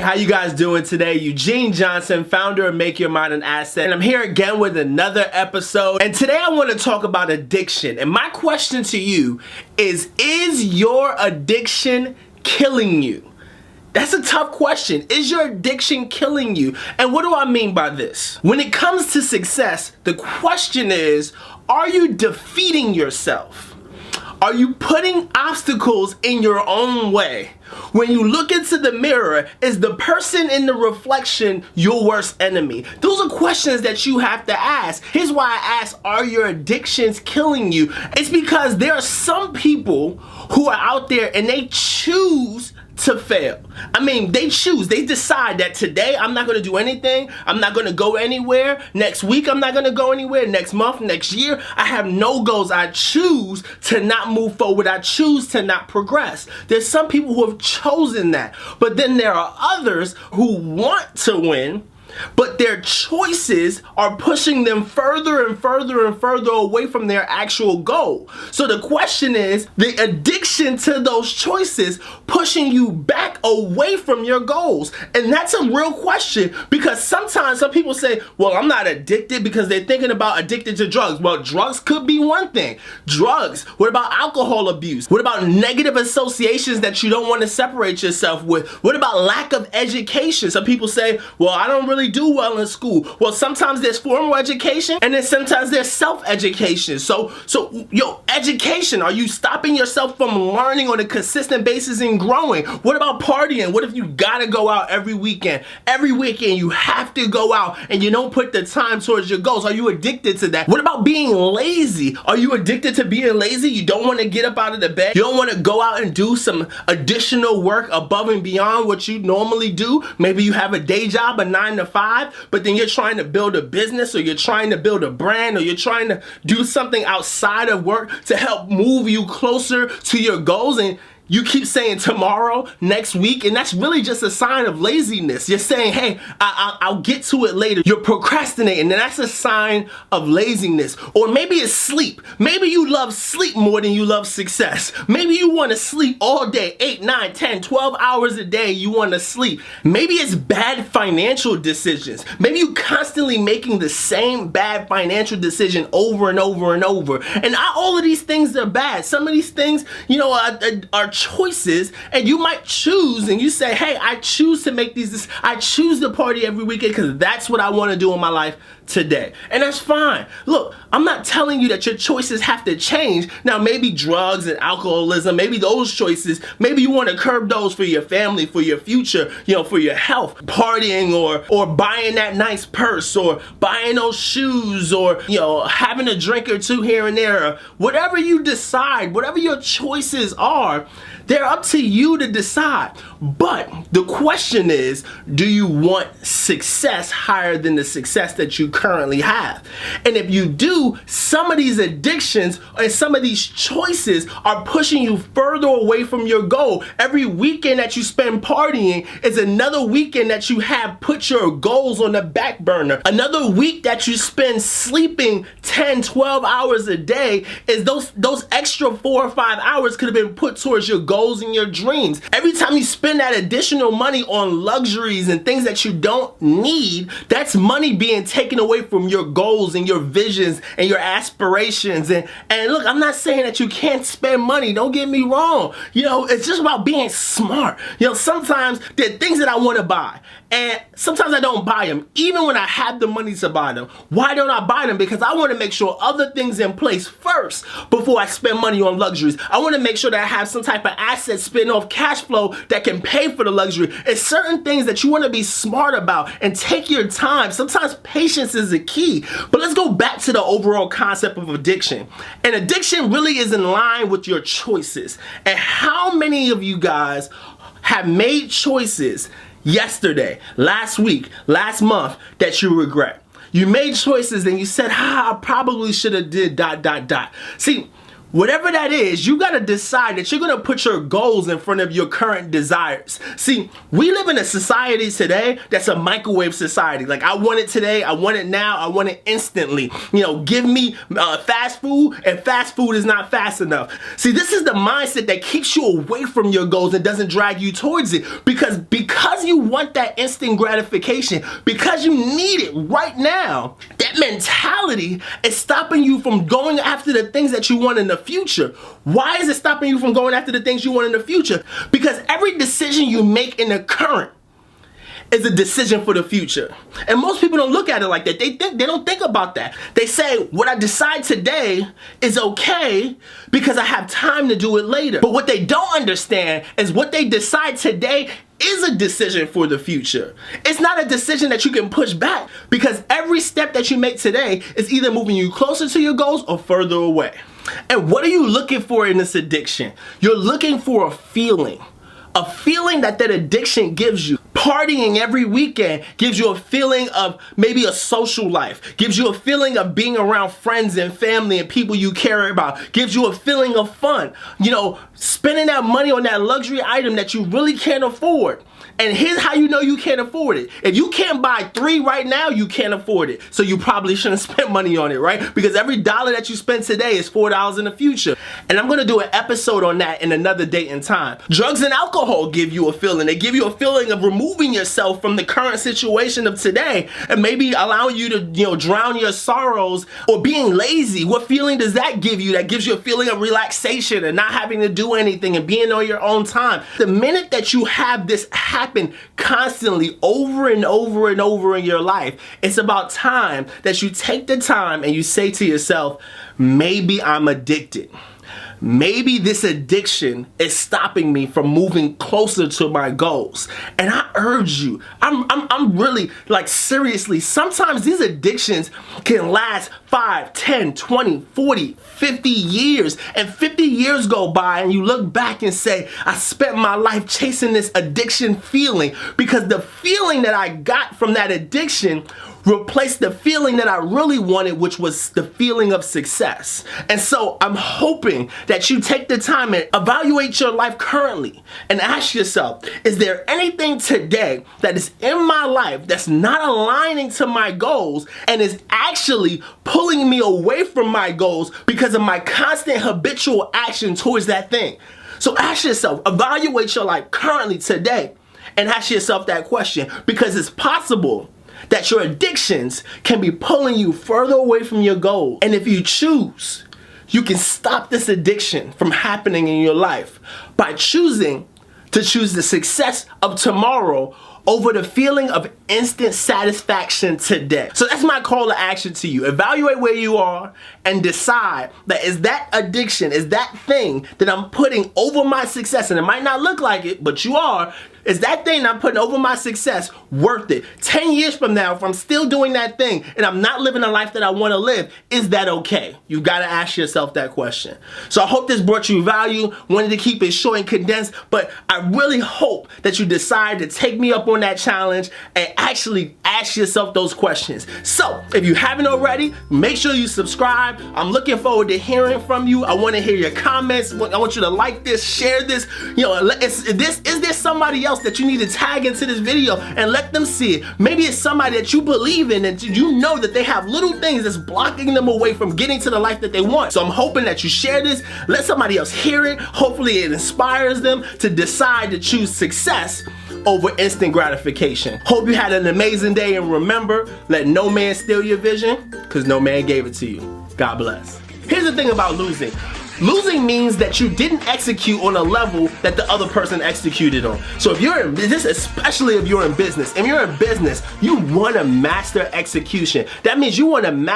how you guys doing today? Eugene Johnson, founder of Make Your Mind an Asset, and I'm here again with another episode. And today I want to talk about addiction. And my question to you is your addiction killing you? That's a tough question. Is your addiction killing you? And what do I mean by this? When it comes to success, the question is, are you defeating yourself? Are you putting obstacles in your own way? When you look into the mirror, is the person in the reflection your worst enemy? Those are questions that you have to ask. Here's why I ask, are your addictions killing you? It's because there are some people who are out there and they choose to fail. I mean, they decide that today I'm not going to do anything. I'm not going to go anywhere. Next week I'm not going to go anywhere. Next month, next year, I have no goals. I choose to not move forward. I choose to not progress. There's some people who have chosen that. But then there are others who want to win, but their choices are pushing them further and further and further away from their actual goal. So the question is, the addiction to those choices pushing you back away from your goals. And that's a real question, because sometimes some people say, well, I'm not addicted, because they're thinking about addicted to drugs. Well, drugs could be one thing. Drugs. What about alcohol abuse? What about negative associations that you don't want to separate yourself with? What about lack of education? Some people say, well, I don't really do well in school. Well, sometimes there's formal education and then sometimes there's self-education. So your education, are you stopping yourself from learning on a consistent basis and growing? What about partying? What if you gotta go out every weekend? Every weekend you have to go out and you don't put the time towards your goals. Are you addicted to that? What about being lazy? Are you addicted to being lazy? You don't want to get up out of the bed. You don't want to go out and do some additional work above and beyond what you normally do. Maybe you have a day job, a 9 to 5, but then you're trying to build a business, or you're trying to build a brand, or you're trying to do something outside of work to help move you closer to your goals, and you keep saying tomorrow, next week, and that's really just a sign of laziness. You're saying, hey, I'll get to it later. You're procrastinating, and that's a sign of laziness. Or maybe it's sleep. Maybe you love sleep more than you love success. Maybe you want to sleep all day, 8, 9, 10, 12 hours a day you want to sleep. Maybe it's bad financial decisions. Maybe you constantly making the same bad financial decision over and over and over. And not all of these things are bad. Some of these things, are choices, and you might choose and you say, hey, I choose to make these, I choose to party every weekend because that's what I want to do in my life today. And that's fine. Look, I'm not telling you that your choices have to change. Now, maybe drugs and alcoholism, maybe those choices, maybe you want to curb those for your family, for your future, for your health. Partying or buying that nice purse, or buying those shoes, or having a drink or two here and there, or whatever you decide, whatever your choices are, they're up to you to decide. But the question is, do you want success higher than the success that you currently have? And if you do, some of these addictions and some of these choices are pushing you further away from your goal. Every weekend that you spend partying is another weekend that you have put your goals on the back burner. Another week that you spend sleeping 10, 12 hours a day is those extra 4 or 5 hours could have been put towards your goals and your dreams. Every time you spend that additional money on luxuries and things that you don't need, that's money being taken away from your goals and your visions and your aspirations. And look, I'm not saying that you can't spend money. Don't get me wrong. It's just about being smart. Sometimes there are things that I want to buy, and sometimes I don't buy them, even when I have the money to buy them. Why don't I buy them? Because I want to make sure other things in place first before I spend money on luxuries. I want to make sure that I have some type of asset spin off cash flow that can pay for the luxury. It's certain things that you want to be smart about and take your time. Sometimes patience is the key. But let's go back to the overall concept of addiction. And addiction really is in line with your choices. And how many of you guys have made choices yesterday, last week, last month that you regret? You made choices and you said, I probably should have did ... See, Whatever that is, you gotta decide that you're gonna put your goals in front of your current desires. See, we live in a society today that's a microwave society. Like, I want it today, I want it now, I want it instantly. You know, give me fast food, and fast food is not fast enough. See, this is the mindset that keeps you away from your goals and doesn't drag you towards it. Because you want that instant gratification, because you need it right now, that mentality is stopping you from going after the things that you want in the future. Why is it stopping you from going after the things you want in the future? Because every decision you make in the current is a decision for the future. And most people don't look at it like that. They don't think about that. They say, what I decide today is okay because I have time to do it later. But what they don't understand is what they decide today is a decision for the future. It's not a decision that you can push back, because every step that you make today is either moving you closer to your goals or further away. And what are you looking for in this addiction? You're looking for a feeling that addiction gives you. Partying every weekend gives you a feeling of maybe a social life, gives you a feeling of being around friends and family and people you care about, gives you a feeling of fun. You know, spending that money on that luxury item that you really can't afford. And here's how you know you can't afford it. If you can't buy 3 right now, you can't afford it. So you probably shouldn't spend money on it, right? Because every dollar that you spend today is $4 in the future. And I'm gonna do an episode on that in another date and time. Drugs and alcohol give you a feeling. They give you a feeling of removing yourself from the current situation of today and maybe allowing you to, drown your sorrows, or being lazy. What feeling does that give you? That gives you a feeling of relaxation and not having to do anything and being on your own time. The minute that you have this happen constantly over and over and over in your life, it's about time that you take the time and you say to yourself, maybe I'm addicted. Maybe this addiction is stopping me from moving closer to my goals. And I urge you, I'm really, like, seriously, sometimes these addictions can last 5, 10, 20, 40, 50 years. And 50 years go by and you look back and say, I spent my life chasing this addiction feeling, because the feeling that I got from that addiction replace the feeling that I really wanted, which was the feeling of success. And so I'm hoping that you take the time and evaluate your life currently and ask yourself, is there anything today that is in my life that's not aligning to my goals and is actually pulling me away from my goals because of my constant habitual action towards that thing? So ask yourself, evaluate your life currently today and ask yourself that question, because it's possible that your addictions can be pulling you further away from your goal. And if you choose, you can stop this addiction from happening in your life by choosing to choose the success of tomorrow over the feeling of instant satisfaction today. So that's my call to action to you. Evaluate where you are and decide that is that addiction, is that thing that I'm putting over my success, and it might not look like it, but you are, is that thing I'm putting over my success worth it? 10 years from now, if I'm still doing that thing and I'm not living the life that I want to live, is that okay? You got to ask yourself that question. So I hope this brought you value. Wanted to keep it short and condensed, but I really hope that you decide to take me up on that challenge and actually ask yourself those questions. So if you haven't already, make sure you subscribe. I'm looking forward to hearing from you. I want to hear your comments. I want you to like this, share this. Is there somebody else that you need to tag into this video and let them see it? Maybe it's somebody that you believe in and you know that they have little things that's blocking them away from getting to the life that they want. So I'm hoping that you share this, let somebody else hear it. Hopefully it inspires them to decide to choose success over instant gratification. Hope you had an amazing day, and remember, let no man steal your vision, because no man gave it to you. God bless. Here's the thing about losing. Losing means that you didn't execute on a level that the other person executed on. So if you're in this, especially if you're in business, you want to master execution. That means you want to master